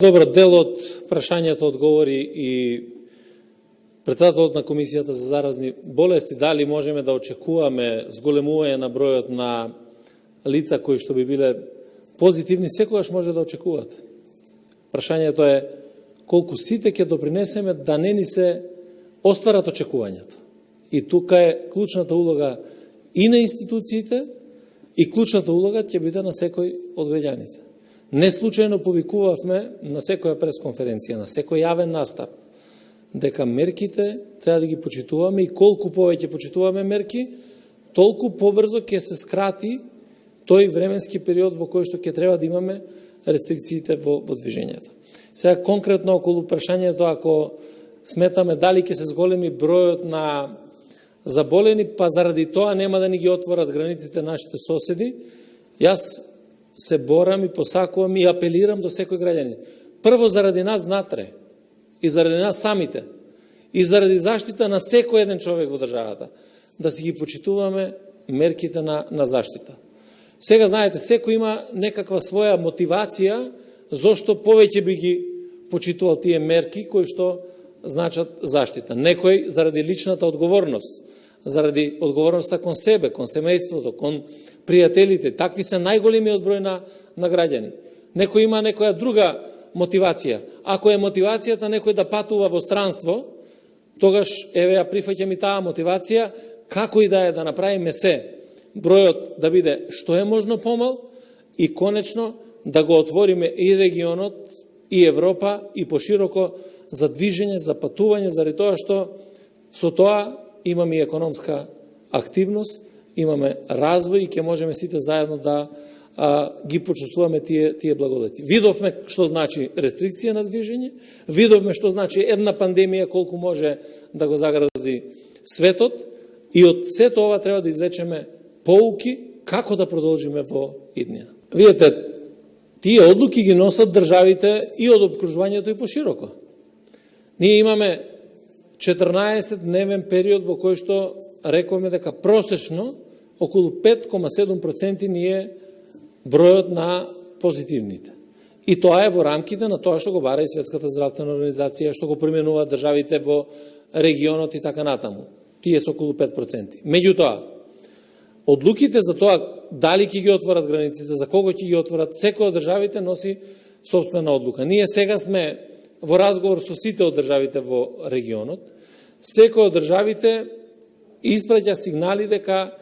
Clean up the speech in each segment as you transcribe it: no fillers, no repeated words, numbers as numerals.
Добро, дел од прашањето одговори и председателот на Комисијата за заразни болести. Дали можеме да очекуваме зголемување на бројот на лица кои што би биле позитивни, секогаш може да очекувате. Прашањето е колку сите ќе допринесеме да не ни се остварат очекувањата. И тука е клучната улога и на институциите, и клучната улога ќе биде на секој од граѓаните. Не случајно повикувавме на секоја пресконференција, на секој јавен настап, дека мерките треба да ги почитуваме и колку повеќе почитуваме мерки, толку побрзо ќе се скрати тој временски период во кој што ќе треба да имаме рестрикциите во движењето. Сега конкретно околу прашањето, ако сметаме дали ќе се зголеми бројот на заболени, па заради тоа нема да ни ги отворат границите нашите соседи, јас се борам и посакувам и апелирам до секој граѓанин. Прво заради нас внатре и заради нас самите и заради заштита на секој еден човек во државата, да си ги почитуваме мерките на заштита. Сега знаете, секој има некаква своја мотивација зошто повеќе би ги почитувал тие мерки кои што значат заштита. Некој заради личната одговорност, заради одговорноста кон себе, кон семејството, кон пријателите. Такви се најголемиот број на граѓани. Некој има некоја друга мотивација. Ако е мотивацијата некој да патува во странство, тогаш еве ја прифаќам и таа мотивација, како и да е да направиме се, бројот да биде што е можно помал и конечно да го отвориме и регионот, и Европа, и пошироко за движење, за патување, заради тоа што со тоа имаме и економска активност, имаме развој и ќе можеме сите заедно да ги почувствуваме тие благодати. Видовме што значи рестрикција на движење, видовме што значи една пандемија, колку може да го загрози светот и од сето ова треба да извлечеме поуки како да продолжиме во иднина. Видете, тие одлуки ги носат државите и од обкружувањето и пошироко. Ние имаме 14-дневен период во кој што рековме дека просечно околу 5,7% ни е бројот на позитивните. И тоа е во рамките на тоа што го бара и Светската здравствена организација, што го применуваат државите во регионот и така натаму. Тие се околу 5%. Меѓутоа, одлуките за тоа дали ќе ги отворат границите, за кого ќе ги отворат, секој од државите носи собствена одлука. Ние сега сме во разговор со сите од државите во регионот. Секој од државите испраќа сигнали дека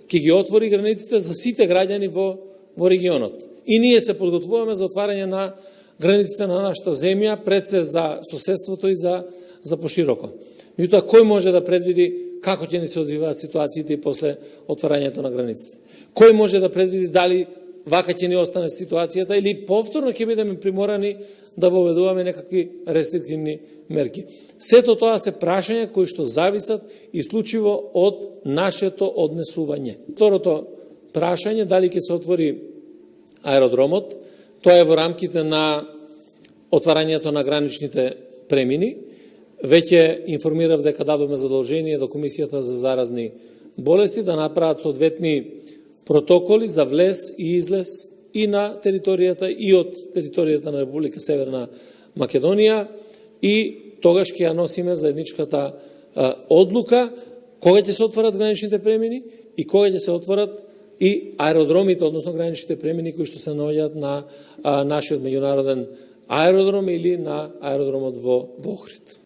ќе ги отвори границите за сите граѓани во регионот. И ние се подготвуваме за отварање на границите на нашата земја, пред се за соседството и за пошироко. Меѓутоа, кој може да предвиди како ќе ни се одвиваат ситуациите и после отварањето на границите? Кој може да предвиди дали вака ќе ни остане ситуацијата или повторно ќе бидеме приморани да воведуваме некакви рестриктивни мерки? Сето тоа се прашања кои што зависат исклучиво од нашето однесување. Второто прашање, дали ќе се отвори аеродромот, тоа е во рамките на отварањето на граничните премини. Веќе информирав дека дадовме задолжение до Комисијата за заразни болести да направат соодветни протоколи за влез и излез и на територијата и од територијата на Република Северна Македонија и тогаш ќе ја носиме заедничката одлука кога ќе се отворат граничните премини и кога ќе се отворат и аеродромите, односно граничните премини кои што се наоѓаат на нашиот меѓународен аеродром или на аеродромот во Охрид.